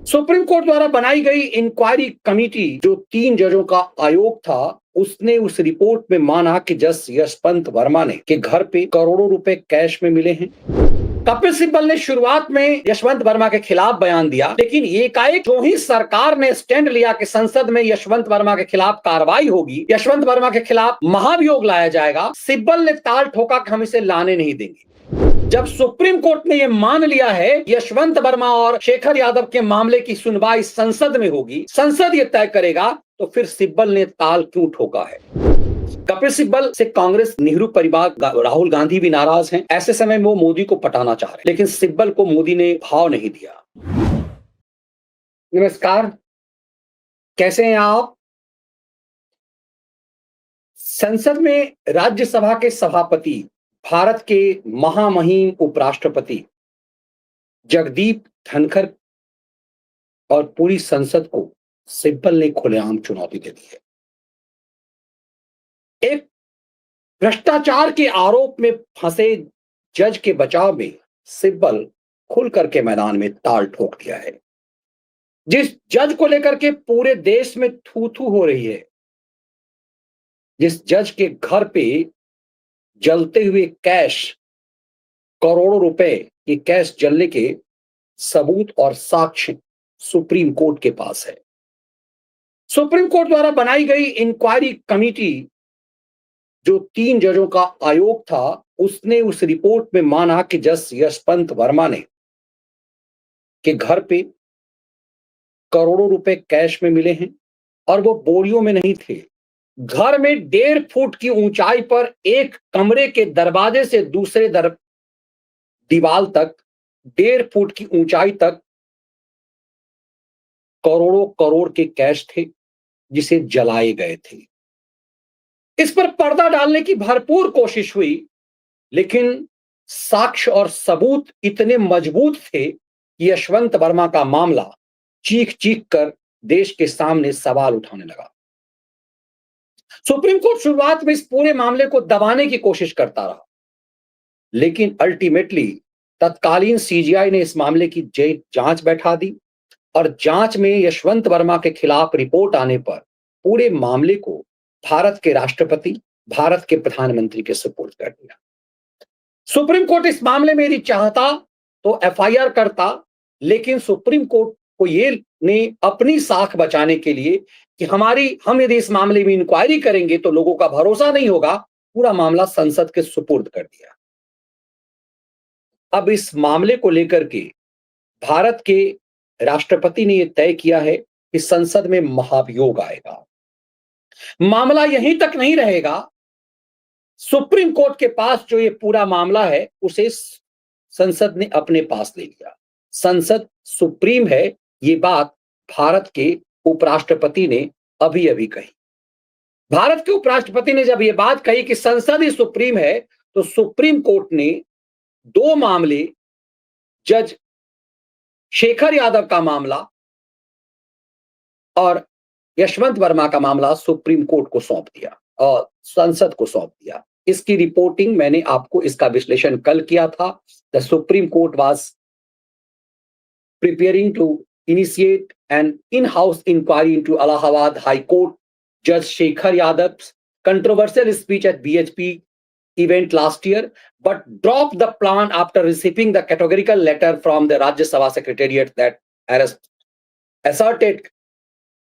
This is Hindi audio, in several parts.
सुप्रीम कोर्ट द्वारा बनाई गई इंक्वायरी कमेटी जो 3 जजों का आयोग था, उसने उस रिपोर्ट में माना कि जज यशवंत वर्मा ने के घर पे करोड़ों रुपए कैश में मिले हैं। कपिल सिब्बल ने शुरुआत में यशवंत वर्मा के खिलाफ बयान दिया, लेकिन एकाएक जो ही सरकार ने स्टैंड लिया कि संसद में यशवंत वर्मा के खिलाफ कार्रवाई होगी, यशवंत वर्मा के खिलाफ महाभियोग लाया जाएगा, सिब्बल ने ताल ठोका कि हम इसे लाने नहीं देंगे। जब सुप्रीम कोर्ट ने यह मान लिया है यशवंत वर्मा और शेखर यादव के मामले की सुनवाई संसद में होगी, संसद ये तय करेगा, तो फिर सिब्बल ने ताल क्यों ठोका है। कपिल सिब्बल से कांग्रेस, नेहरू परिवार, राहुल गांधी भी नाराज हैं। ऐसे समय में वो मोदी को पटाना चाह रहे, लेकिन सिब्बल को मोदी ने भाव नहीं दिया। नमस्कार, कैसे हैं आप? संसद में राज्यसभा के सभापति, भारत के महामहिम उपराष्ट्रपति जगदीप धनखड़ और पूरी संसद को सिब्बल ने खुलेआम चुनौती दे दी है। एक भ्रष्टाचार के आरोप में फंसे जज के बचाव में सिब्बल खुल करके मैदान में ताल ठोक दिया है। जिस जज को लेकर के पूरे देश में थू थू हो रही है, जिस जज के घर पे जलते हुए कैश, करोड़ों रुपए के कैश जलने के सबूत और साक्ष्य सुप्रीम कोर्ट के पास है। सुप्रीम कोर्ट द्वारा बनाई गई इंक्वायरी कमेटी जो 3 जजों का आयोग था, उसने उस रिपोर्ट में माना कि जज यशवंत वर्मा ने के घर पे करोड़ों रुपए कैश में मिले हैं और वो बोरियों में नहीं थे। घर में 1.5 फुट की ऊंचाई पर एक कमरे के दरवाजे से दूसरे दीवार तक 1.5 फुट की ऊंचाई तक करोड़ों करोड़ के कैश थे, जिसे जलाए गए थे। इस पर पर्दा डालने की भरपूर कोशिश हुई, लेकिन साक्ष्य और सबूत इतने मजबूत थे कि यशवंत वर्मा का मामला चीख चीख कर देश के सामने सवाल उठाने लगा। सुप्रीम कोर्ट शुरुआत में इस पूरे मामले को दबाने की कोशिश करता रहा, लेकिन अल्टीमेटली तत्कालीन सीजीआई ने इस मामले की जांच बैठा दी और जांच में यशवंत वर्मा के खिलाफ रिपोर्ट आने पर पूरे मामले को भारत के राष्ट्रपति, भारत के प्रधानमंत्री के सुपुर्द कर दिया। सुप्रीम कोर्ट इस मामले में यदि चाहता तो एफआईआर करता, लेकिन सुप्रीम कोर्ट को ये ने अपनी साख बचाने के लिए कि हम यदि इस मामले में इंक्वायरी करेंगे तो लोगों का भरोसा नहीं होगा, पूरा मामला संसद के सुपुर्द कर दिया। अब इस मामले को लेकर के भारत के राष्ट्रपति ने यह तय किया है कि संसद में महाभियोग आएगा। मामला यहीं तक नहीं रहेगा, सुप्रीम कोर्ट के पास जो ये पूरा मामला है उसे संसद ने अपने पास ले लिया। संसद सुप्रीम है, ये बात भारत के उपराष्ट्रपति ने अभी अभी कही। भारत के उपराष्ट्रपति ने जब ये बात कही कि संसद ही सुप्रीम है, तो सुप्रीम कोर्ट ने 2 मामले, जज शेखर यादव का मामला और यशवंत वर्मा का मामला सुप्रीम कोर्ट को सौंप दिया और संसद को सौंप दिया। इसकी रिपोर्टिंग मैंने आपको, इसका विश्लेषण कल किया था। The Supreme Court was preparing to initiate an in-house inquiry into Allahabad High Court Judge Shekhar Yadav's controversial speech at BHP event last year, but dropped the plan after receiving the categorical letter from the Rajya Sabha Secretariat that asserted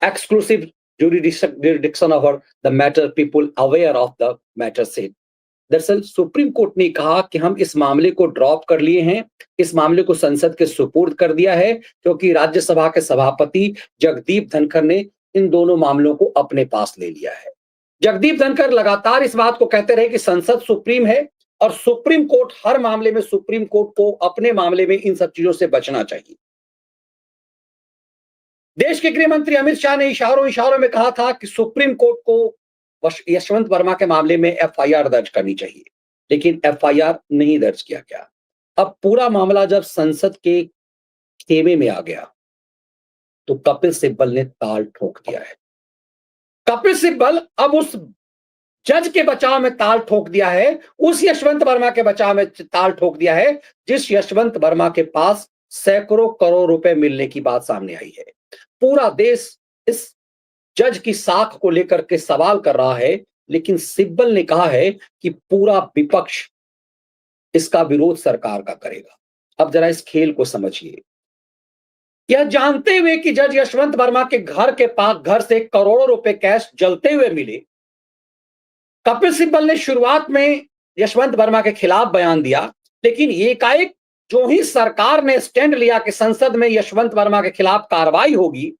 exclusive jurisdiction over the matter. People aware of the matter said. दरअसल सुप्रीम कोर्ट ने कहा कि हम इस मामले को ड्रॉप कर लिए हैं, इस मामले को संसद के सुपुर्द कर दिया है, क्योंकि राज्यसभा के सभापति जगदीप धनखड़ ने इन दोनों मामलों को अपने पास ले लिया है। जगदीप धनखड़ लगातार इस बात को कहते रहे कि संसद सुप्रीम है और सुप्रीम कोर्ट हर मामले में, सुप्रीम कोर्ट को अपने मामले में इन सब चीजों से बचना चाहिए। देश के गृह मंत्री अमित शाह ने इशारों में कहा था कि सुप्रीम कोर्ट को यशवंत वर्मा के मामले में एफआईआर दर्ज करनी चाहिए, लेकिन एफआईआर नहीं दर्ज किया गया। अब पूरा मामला जब संसद के खेमे में आ गया तो कपिल सिब्बल ने ताल ठोक दिया है। कपिल सिब्बल अब उस जज के बचाव में ताल ठोक दिया है, उस यशवंत वर्मा के बचाव में ताल ठोक दिया है जिस यशवंत वर्मा के पास सैकड़ों करोड़ रुपए मिलने की बात सामने आई है। पूरा देश इस जज की साख को लेकर के सवाल कर रहा है, लेकिन सिब्बल ने कहा है कि पूरा विपक्ष इसका विरोध सरकार का करेगा। अब जरा इस खेल को समझिए। यह जानते हुए कि जज यशवंत वर्मा के घर के पास घर से करोड़ों रुपए कैश जलते हुए मिले, कपिल सिब्बल ने शुरुआत में यशवंत वर्मा के खिलाफ बयान दिया, लेकिन एकाएक जो ही सरकार ने स्टैंड लिया कि संसद में यशवंत वर्मा के खिलाफ कार्रवाई होगी,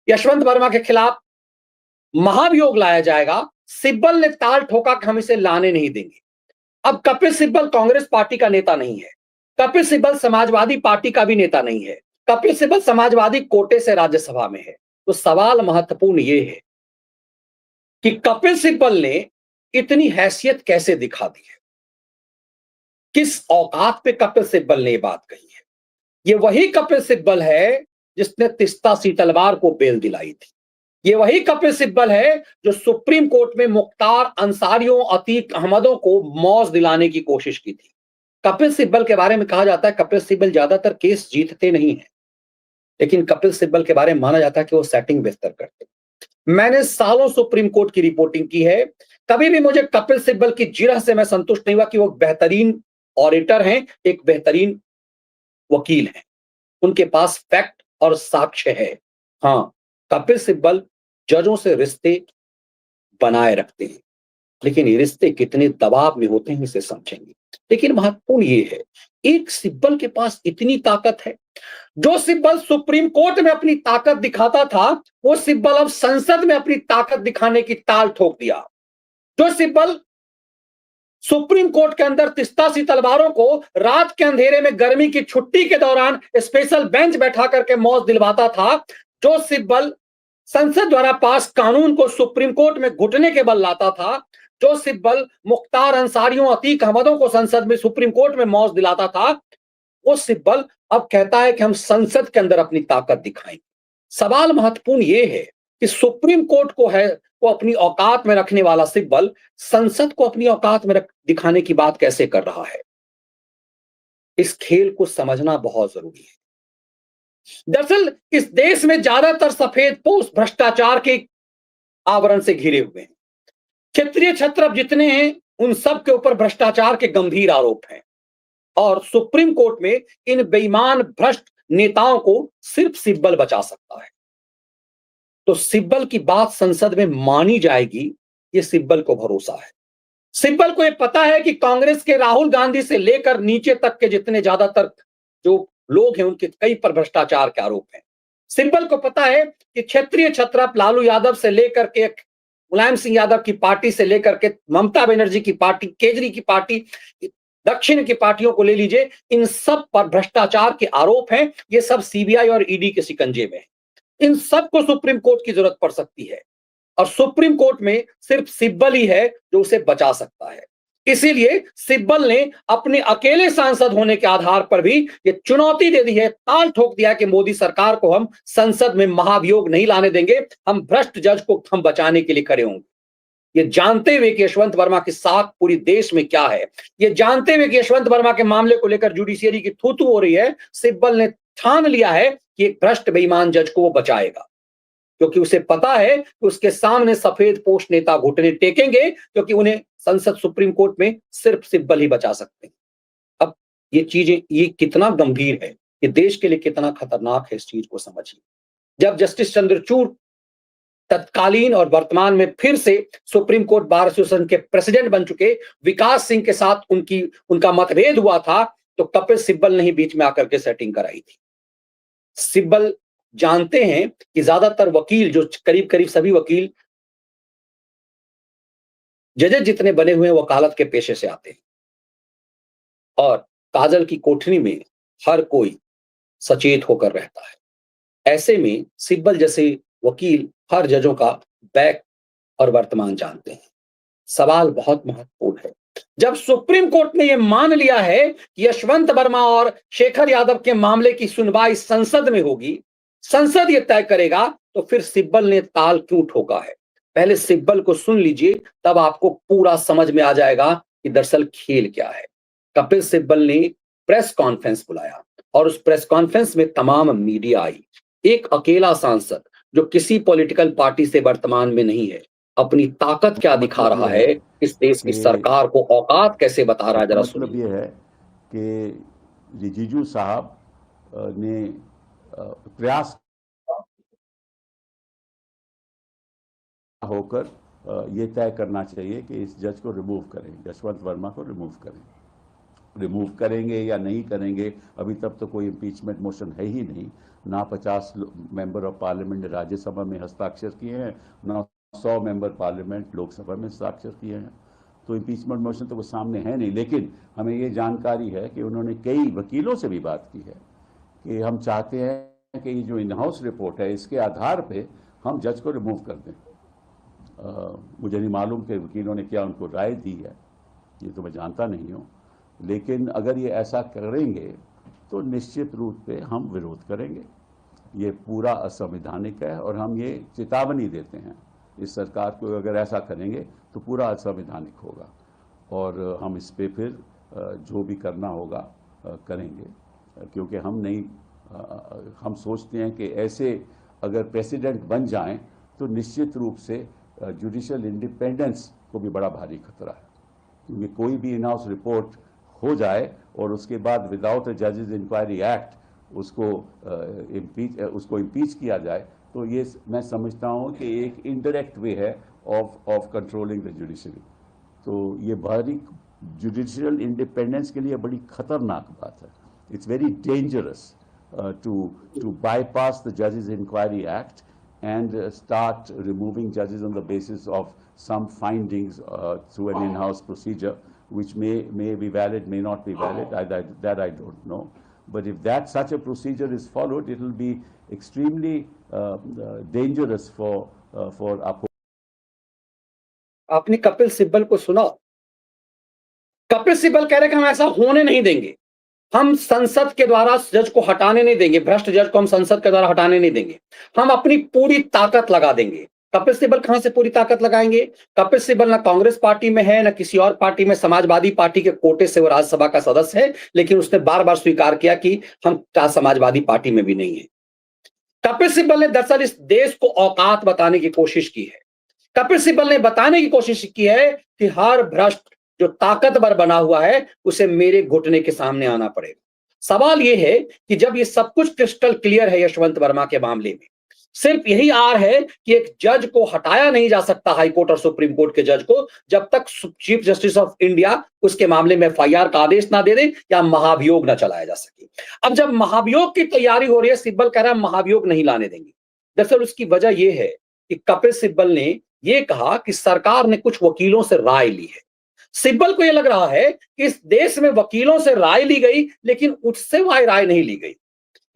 यशवंत वर्मा के खिलाफ महाभियोग लाया जाएगा, सिब्बल ने ताल ठोका कि हम इसे लाने नहीं देंगे। अब कपिल सिब्बल कांग्रेस पार्टी का नेता नहीं है, कपिल सिब्बल समाजवादी पार्टी का भी नेता नहीं है, कपिल सिब्बल समाजवादी कोटे से राज्यसभा में है। तो सवाल महत्वपूर्ण यह है कि कपिल सिब्बल ने इतनी हैसियत कैसे दिखा दी है, किस औकात पे कपिल सिब्बल ने यह बात कही है। ये वही कपिल सिब्बल है जिसने तिस्ता सी तलवार को बेल दिलाई थी। ये वही कपिल सिब्बल है जो सुप्रीम कोर्ट में मुख्तार अंसारियों, अतीक अहमदों को मौज दिलाने की कोशिश की थी। कपिल सिब्बल के बारे में कहा जाता है कपिल सिब्बल ज्यादातर केस जीतते नहीं है, लेकिन कपिल सिब्बल के बारे में माना जाता है कि वो सेटिंग बेहतर करते। मैंने सालों सुप्रीम कोर्ट की रिपोर्टिंग की है, कभी भी मुझे कपिल सिब्बल की जिरह से मैं संतुष्ट नहीं हुआ कि वो बेहतरीन ऑडिटर हैं, एक बेहतरीन वकील हैं, उनके पास फैक्ट और साक्ष्य है। हाँ, कपिल सिब्बल जजों से रिश्ते बनाए रखते हैं, लेकिन ये रिश्ते कितने दबाव में होते हैं इसे समझेंगे। लेकिन महत्वपूर्ण ये है, एक सिब्बल के पास इतनी ताकत है, जो सिब्बल सुप्रीम कोर्ट में अपनी ताकत दिखाता था, वो सिब्बल अब संसद में अपनी ताकत दिखाने की ताल ठोक दिया। जो सिब्बल सुप्रीम कोर्ट के अंदर तिस्ता सी तलवारों को रात के अंधेरे में गर्मी की छुट्टी के दौरान स्पेशल बेंच बैठा करके मौज दिलवाता था, जो सिब्बल संसद द्वारा पास कानून को सुप्रीम कोर्ट में घुटने के बल लाता था, जो सिब्बल मुख्तार अंसारियों, अतीक अहमदों को संसद में सुप्रीम कोर्ट में मौज दिलाता था, वो सिब्बल अब कहता है कि हम संसद के अंदर अपनी ताकत दिखाएंगे। सवाल महत्वपूर्ण यह है कि सुप्रीम कोर्ट को अपनी औकात में रखने वाला सिब्बल संसद को अपनी औकात में दिखाने की बात कैसे कर रहा है। इस खेल को समझना बहुत जरूरी है। दरअसल इस देश में ज्यादातर सफेद पोष भ्रष्टाचार के आवरण से घिरे हुए हैं। क्षेत्रीय छत्र जितने हैं उन सब के ऊपर भ्रष्टाचार के गंभीर आरोप हैं, और सुप्रीम कोर्ट में इन बेईमान भ्रष्ट नेताओं को सिर्फ सिब्बल बचा सकता है। तो सिब्बल की बात संसद में मानी जाएगी, ये सिब्बल को भरोसा है। सिब्बल को यह पता है कि कांग्रेस के राहुल गांधी से लेकर नीचे तक के जितने ज्यादातर जो लोग हैं उनके कई पर भ्रष्टाचार के आरोप हैं। सिब्बल को पता है कि क्षेत्रीय छत्र लालू यादव से लेकर के मुलायम सिंह यादव की पार्टी से लेकर के ममता बनर्जी की पार्टी, केजरी की पार्टी, दक्षिण की पार्टियों को ले लीजिए, इन सब पर भ्रष्टाचार के आरोप हैं। ये सब सीबीआई और ईडी के शिकंजे में है। इन सबको सुप्रीम कोर्ट की जरूरत पड़ सकती है, और सुप्रीम कोर्ट में सिर्फ सिब्बल ही है जो उसे बचा सकता है। इसीलिए सिब्बल ने अपने अकेले सांसद होने के आधार पर भी ये चुनौती दे दी है, ताल ठोक दिया कि मोदी सरकार को हम संसद में महाभियोग नहीं लाने देंगे, हम भ्रष्ट जज को हम बचाने के लिए खड़े होंगे। ये जानते हुए कि यशवंत वर्मा की साख पूरी देश में क्या है, ये जानते हुए कि यशवंत वर्मा के मामले को लेकर जुडिशियरी की थू थू हो रही है, सिब्बल ने ठान लिया है कि एक भ्रष्ट बेईमान जज को वो बचाएगा, क्योंकि उसे पता है कि उसके सामने सफेद पोष नेता घुटने टेकेंगे, क्योंकि उन्हें संसद सुप्रीम कोर्ट में सिर्फ सिब्बल ही बचा सकते हैं। अब ये चीजें, ये कितना गंभीर है, ये देश के लिए कितना खतरनाक है, इस चीज को समझिए। जब जस्टिस चंद्रचूड़ तत्कालीन और वर्तमान में फिर से सुप्रीम कोर्ट बार एसोसिएशन के प्रेसिडेंट बन चुके विकास सिंह के साथ उनका मतभेद हुआ था, तो कपिल सिब्बल ने ही बीच में आकर के सेटिंग कराई थी। सिब्बल जानते हैं कि ज्यादातर वकील, जो करीब करीब सभी वकील जजेस जितने बने हुए हैं, वकालत के पेशे से आते हैं, और काजल की कोठरी में हर कोई सचेत होकर रहता है। ऐसे में सिब्बल जैसे वकील हर जजों का बैक और वर्तमान जानते हैं। सवाल बहुत महत्वपूर्ण है। जब सुप्रीम कोर्ट ने यह मान लिया है कि यशवंत वर्मा और शेखर यादव के मामले की सुनवाई संसद में होगी, संसद यह तय करेगा, तो फिर सिब्बल ने ताल क्यों ठोका है। पहले सिब्बल को सुन लीजिए, तब आपको पूरा समझ में आ जाएगा कि दरअसल खेल क्या है। कपिल सिब्बल ने प्रेस कॉन्फ्रेंस बुलाया और उस प्रेस कॉन्फ्रेंस में तमाम मीडिया आई। एक अकेला सांसद जो किसी पॉलिटिकल पार्टी से वर्तमान में नहीं है, अपनी ताकत क्या दिखा मतलब रहा ये है, है इस देश की कि सरकार को औकात कैसे बता रहा है, जरा मतलब सुनिए। ये है कि रिजिजू साहब ने प्रयास होकर ये तय करना चाहिए कि इस जज को रिमूव करें, यशवंत वर्मा को रिमूव करें। रिमूव करेंगे या नहीं करेंगे, अभी तक तो कोई इम्पीचमेंट मोशन है ही नहीं। ना 50 मेंबर ऑफ पार्लियामेंट ने राज्यसभा में हस्ताक्षर किए हैं, ना 100 मेंबर पार्लियामेंट लोकसभा में हस्ताक्षर किए हैं। तो इम्पीचमेंट मोशन तो वो सामने है नहीं। लेकिन हमें ये जानकारी है कि उन्होंने कई वकीलों से भी बात की है कि हम चाहते हैं कि ये जो इन हाउस रिपोर्ट है, इसके आधार पे हम जज को रिमूव कर दें। मुझे नहीं मालूम कि वकीलों ने क्या उनको राय दी है, ये तो मैं जानता नहीं हूँ। लेकिन अगर ये ऐसा करेंगे तो निश्चित रूप से हम विरोध करेंगे। ये पूरा असंवैधानिक है और हम ये चेतावनी देते हैं इस सरकार को, अगर ऐसा करेंगे तो पूरा असंवैधानिक होगा और हम इस पे फिर जो भी करना होगा करेंगे। क्योंकि हम नहीं हम सोचते हैं कि ऐसे अगर प्रेसिडेंट बन जाएं तो निश्चित रूप से जुडिशियल इंडिपेंडेंस को भी बड़ा भारी खतरा है। क्योंकि कोई भी इन हाउस रिपोर्ट हो जाए और उसके बाद विदाउट अ जजेस इंक्वायरी एक्ट उसको इम्पीच किया जाए, तो ये मैं समझता हूँ कि एक इनडायरेक्ट वे है ऑफ कंट्रोलिंग द जुडिशरी। तो ये भारी जुडिशियल इंडिपेंडेंस के लिए बड़ी खतरनाक बात है। It's very dangerous to bypass the Judges Inquiry Act and start removing judges on the basis of some findings through an in-house procedure, which may be valid, may not be valid. That I don't know. But if that such a procedure is followed, it will be extremely dangerous for our. आपने कपिल सिब्बल को सुना? कपिल सिब्बल कह रहे कि हम ऐसा होने नहीं देंगे, हम संसद के द्वारा जज को हटाने नहीं देंगे, भ्रष्ट जज को हम संसद के द्वारा हटाने नहीं देंगे, हम अपनी पूरी ताकत लगा देंगे। कपिल सिब्बल कहां से पूरी ताकत लगाएंगे? कपिल सिब्बल ना कांग्रेस पार्टी में है, ना किसी और पार्टी में, समाजवादी पार्टी के कोटे से वो राज्यसभा का सदस्य है, लेकिन उसने बार बार स्वीकार किया कि हम समाजवादी पार्टी में भी नहीं है। कपिल सिब्बल ने दरअसल इस देश को औकात बताने की कोशिश की है। कपिल सिब्बल ने बताने की कोशिश की है कि हर भ्रष्ट जो ताकतवर बना हुआ है उसे मेरे घुटने के सामने आना पड़ेगा। सवाल यह है कि जब ये सब कुछ क्रिस्टल क्लियर है यशवंत वर्मा के मामले में, सिर्फ यही आर है कि एक जज को हटाया नहीं जा सकता हाईकोर्ट और सुप्रीम कोर्ट के जज को, जब तक चीफ जस्टिस ऑफ इंडिया उसके मामले में एफआईआर का आदेश ना दे दे या महाभियोग ना चलाया जा सके। अब जब महाभियोग की तैयारी हो रही है, सिब्बल कह रहा है महाभियोग नहीं लाने देंगे। दरअसल उसकी वजह यह है कि कपिल सिब्बल ने यह कहा कि सरकार ने कुछ वकीलों से राय ली है। सिब्बल को यह लग रहा है कि इस देश में वकीलों से राय ली गई, लेकिन उससे वह राय नहीं ली गई।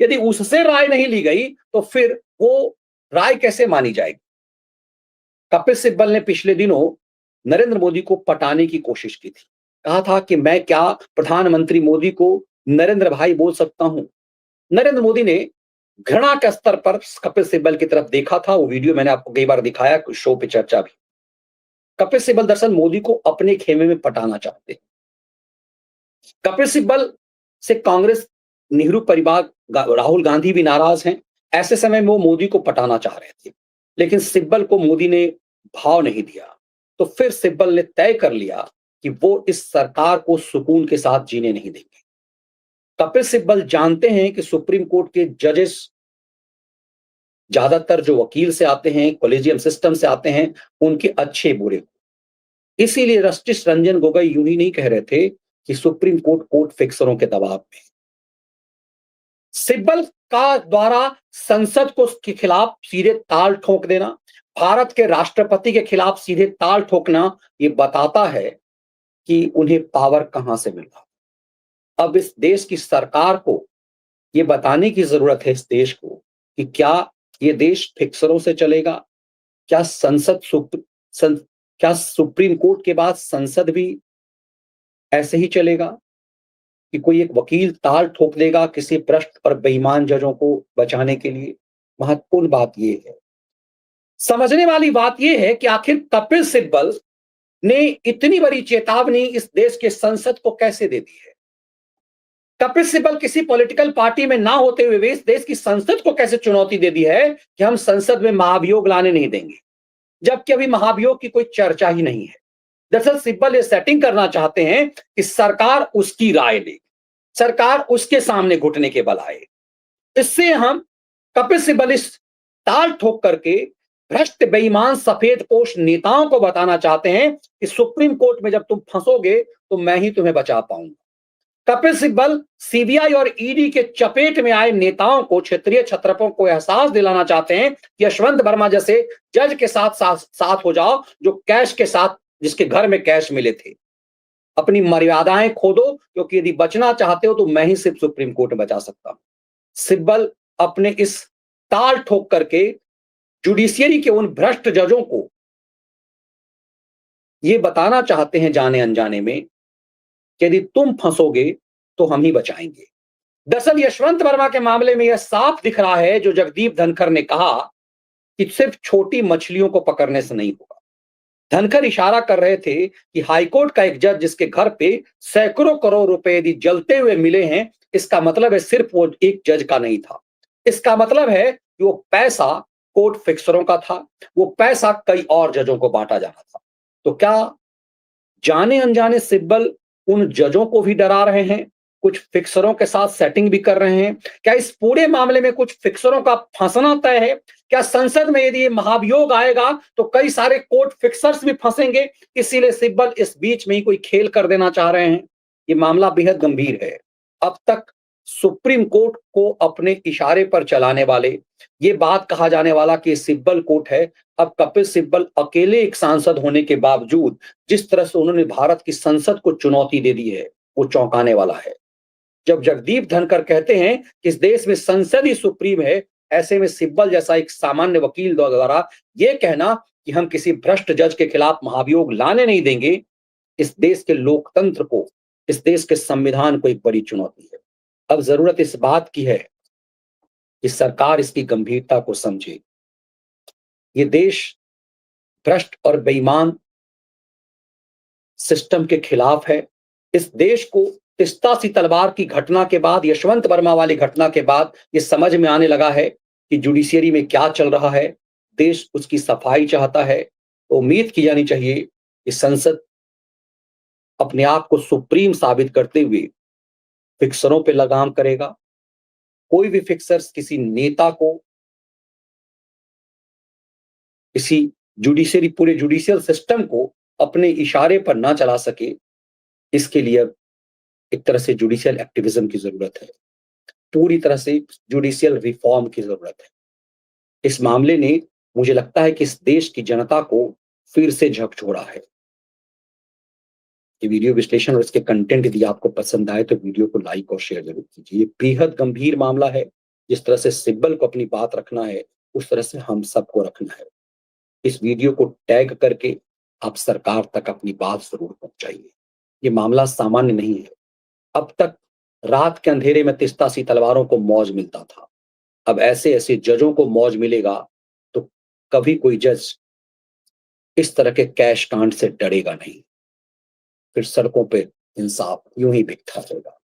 यदि उससे राय नहीं ली गई तो फिर वो राय कैसे मानी जाएगी? कपिल सिब्बल ने पिछले दिनों नरेंद्र मोदी को पटाने की कोशिश की थी। कहा था कि मैं क्या प्रधानमंत्री मोदी को नरेंद्र भाई बोल सकता हूं। नरेंद्र मोदी ने घृणा के स्तर पर कपिल सिब्बल की तरफ देखा था। वो वीडियो मैंने आपको कई बार दिखाया, कुछ शो पे चर्चा भी। कपिल सिब्बल दरअसल मोदी को अपने खेमे में पटाना चाहते हैं। कपिल सिब्बल से कांग्रेस, नेहरू परिवार, राहुल गांधी भी नाराज हैं। ऐसे समय में वो मोदी को पटाना चाह रहे थे, लेकिन सिब्बल को मोदी ने भाव नहीं दिया। तो फिर सिब्बल ने तय कर लिया कि वो इस सरकार को सुकून के साथ जीने नहीं देंगे। कपिल सिब्बल जानते हैं कि सुप्रीम कोर्ट के जजेस ज्यादातर जो वकील से आते हैं, कॉलेजियम सिस्टम से आते हैं, उनके अच्छे बुरे। इसीलिए जस्टिस रंजन गोगोई यूं ही नहीं कह रहे थे कि सुप्रीम कोर्ट कोर्ट फिक्सरों के दबाव में। सिब्बल का द्वारा संसद को के खिलाफ सीधे ताल ठोक देना, भारत के राष्ट्रपति के खिलाफ सीधे ताल ठोकना, ये बताता है कि उन्हें पावर कहां से मिल रहा। अब इस देश की सरकार को ये बताने की जरूरत है इस देश को कि क्या ये देश फिक्सरों से चलेगा, क्या क्या सुप्रीम कोर्ट के बाद संसद भी ऐसे ही चलेगा कि कोई एक वकील ताल ठोक देगा किसी भ्रष्ट और बेईमान जजों को बचाने के लिए। महत्वपूर्ण बात यह है, समझने वाली बात यह है कि आखिर कपिल सिब्बल ने इतनी बड़ी चेतावनी इस देश के संसद को कैसे दे दी है। कपिल सिब्बल किसी पॉलिटिकल पार्टी में ना होते हुए भी इस देश की संसद को कैसे चुनौती दे दी है कि हम संसद में महाभियोग लाने नहीं देंगे, जबकि अभी महाभियोग की कोई चर्चा ही नहीं है। दरअसल सिब्बल ये सेटिंग करना चाहते हैं कि सरकार उसकी राय ले, सरकार उसके सामने घुटने के बल आए। इससे हम कपिल सिब्बल इस ताल ठोक करके भ्रष्ट बेईमान सफेदपोश नेताओं को बताना चाहते हैं कि सुप्रीम कोर्ट में जब तुम फंसोगे तो मैं ही तुम्हें बचा पाऊंगा। कपिल सिब्बल सीबीआई और ईडी के चपेट में आए नेताओं को, क्षेत्रीय छत्रपों को एहसास दिलाना चाहते हैं कि यशवंत वर्मा जैसे जज के साथ हो जाओ जो कैश के साथ, जिसके घर में कैश मिले थे। अपनी मर्यादाएं खो दो, क्योंकि यदि बचना चाहते हो तो मैं ही सिर्फ सुप्रीम कोर्ट में बचा सकता हूं। सिब्बल अपने इस ताल ठोक करके जुडिशियरी के उन भ्रष्ट जजों को यह बताना चाहते हैं जाने अनजाने में कि यदि तुम फंसोगे तो हम ही बचाएंगे। दरअसल यशवंत वर्मा के मामले में यह साफ दिख रहा है जो जगदीप धनखड़ ने कहा कि सिर्फ छोटी मछलियों को पकड़ने से नहीं होगा। धनखड़ इशारा कर रहे थे कि हाईकोर्ट का एक जज जिसके घर पे सैकड़ों करोड़ रुपए यदि जलते हुए मिले हैं, इसका मतलब है सिर्फ वो एक जज का नहीं था। इसका मतलब है कि वो पैसा कोर्ट फिक्सरों का था, वो पैसा कई और जजों को बांटा जाना था। तो क्या जाने अनजाने सिब्बल उन जजों को भी डरा रहे हैं, कुछ फिक्सरों के साथ सेटिंग भी कर रहे हैं? क्या इस पूरे मामले में कुछ फिक्सरों का फंसना तय है? क्या संसद में यदि ये महाभियोग आएगा तो कई सारे कोर्ट फिक्सर्स भी फंसेंगे, इसीलिए सिब्बल इस बीच में ही कोई खेल कर देना चाह रहे हैं? ये मामला बेहद गंभीर है। अब तक सुप्रीम कोर्ट को अपने इशारे पर चलाने वाले, ये बात कहा जाने वाला कि सिब्बल कोर्ट है, अब कपिल सिब्बल अकेले एक सांसद होने के बावजूद जिस तरह से उन्होंने भारत की संसद को चुनौती दे दी है, वो चौंकाने वाला है। जब जगदीप धनखड़ कहते हैं कि इस देश में संसद ही सुप्रीम है, ऐसे में सिब्बल जैसा एक सामान्य वकील द्वारा यह कहना कि हम किसी भ्रष्ट जज के खिलाफ महाभियोग लाने नहीं देंगे, इस देश के लोकतंत्र को, इस देश के संविधान को एक बड़ी चुनौती है। अब जरूरत इस बात की है कि सरकार इसकी गंभीरता को समझे। ये देश भ्रष्ट और बेईमान सिस्टम के खिलाफ है। इस देश को तिस्ता सी तलवार की घटना के बाद, यशवंत वर्मा वाली घटना के बाद ये समझ में आने लगा है कि जुडिशियरी में क्या चल रहा है। देश उसकी सफाई चाहता है। तो उम्मीद की जानी चाहिए कि संसद अपने आप को सुप्रीम साबित करते हुए फिक्सरों पे लगाम करेगा। कोई भी फिक्सर्स किसी नेता को, किसी जुडिशियरी, पूरे जुडिशियल सिस्टम को अपने इशारे पर ना चला सके, इसके लिए एक तरह से जुडिशियल एक्टिविज्म की जरूरत है, पूरी तरह से जुडिशियल रिफॉर्म की जरूरत है। इस मामले ने, मुझे लगता है कि इस देश की जनता को फिर से झकझोरा है। ये वीडियो विश्लेषण और इसके कंटेंट यदि आपको पसंद आए तो वीडियो को लाइक और शेयर जरूर कीजिए। ये बेहद गंभीर मामला है। जिस तरह से सिब्बल को अपनी बात रखना है, उस तरह से हम सबको रखना है। इस वीडियो को टैग करके आप सरकार तक अपनी बात जरूर पहुंचाइए। ये मामला सामान्य नहीं है। अब तक रात के अंधेरे में तिस्ता सी तलवारों को मौज मिलता था, अब ऐसे ऐसे जजों को मौज मिलेगा तो कभी कोई जज इस तरह के कैश कांड से डरेगा नहीं। फिर सड़कों पे इंसाफ यूं ही बिकता रहेगा।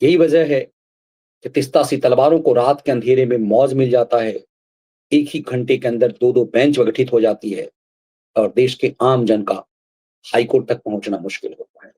यही वजह है कि तिस्ता सी तलवारों को रात के अंधेरे में मौज मिल जाता है। एक ही घंटे के अंदर दो दो बेंच गठित हो जाती है और देश के आम जन का हाईकोर्ट तक पहुंचना मुश्किल होता है।